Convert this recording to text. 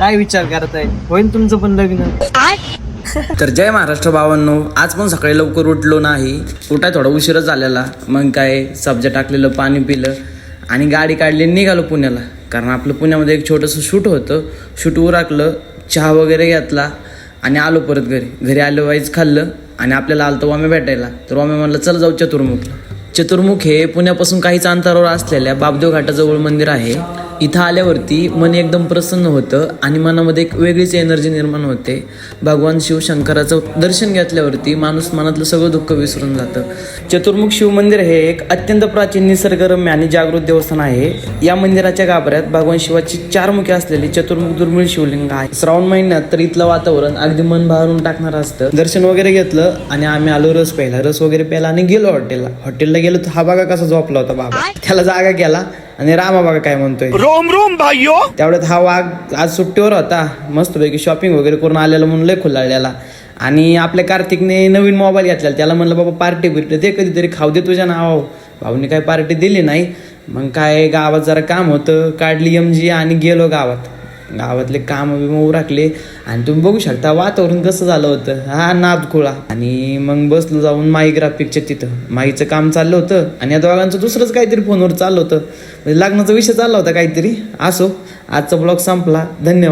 काय विचार करताय, होईल तुमचं पण लग्न? तर जय महाराष्ट्र भावांनो, आज पण सकाळी लवकर उठलो नाही, उठाय थोडा उशीरच झालेला. मग काय सब्जा टाकलेलं, पाणी पिलं आणि गाडी काढली, निघालो पुण्याला. कारण आपलं पुण्यामध्ये एक छोटंसं शूट होतं. शूट उरकलं, चहा वगैरे घेतला आणि आलो परत घरी आलो, वाईच खाल्लं आणि आपल्याला आलं तर वामे भेटायला. तर वामे म्हणलं चल जाऊ चतुर्मुखला. चतुर्मुख हे पुण्यापासून काहीच अंतरावर असलेल्या बापदेव घाटाजवळ मंदिर आहे. इथं आल्यावरती मन एकदम प्रसन्न होतं आणि मनामध्ये एक वेगळीच एनर्जी निर्माण होते. भगवान शिवशंकराचं दर्शन घेतल्यावरती माणूस मनातलं सगळं दुःख विसरून जातं. चतुर्मुख शिव मंदिर हे एक अत्यंत प्राचीन, निसर्गरम्य आणि जागृत देवस्थान आहे. या मंदिराच्या गाभाऱ्यात भगवान शिवाची 4 मुखे असलेली चतुर्मुख दुर्मिळ शिवलिंग आहे. श्रावण महिन्यात तर इथलं वातावरण अगदी मन भरून टाकणारं असतं. दर्शन वगैरे घेतलं आणि आम्ही आलो रस प्यायला. रस वगैरे प्यायला आणि गेलो हॉटेलला गेलो तर हा बघा कसा झोपला होता बाबा. त्याला जागा केला आणि रामा बघा काय म्हणतोय, रोम रोम भाईयो. तेवढ्यात हा वाघ आज सुट्टीवर होता, मस्तपैकी शॉपिंग वगैरे करून आलेला म्हणून लय खुलाळलेला. आणि आपल्या कार्तिकने नवीन मोबाईल घेतलेला. त्याला म्हणलं बाबा पार्टी बिर्टी दे, कधीतरी खाऊ दे तुझ्या नावावर. भाऊने काय पार्टी दिली नाही. मग काय गावात जरा काम होतं, काढली MG आणि गेलो गावात. गावातले काम बिम उरकले आणि तुम्ही बघू शकता वातावरण कसं झालं होतं. हा नादखुळा. आणि मग बसलो जाऊन माई ग्राफिकच्या तिथं. माईचं काम चाललं होतं आणि या दोघांचं दुसरंच काहीतरी फोनवर चाललं होतं. म्हणजे लग्नाचा विषय चालला होता काहीतरी. असो, आजचा ब्लॉग संपला. धन्यवाद.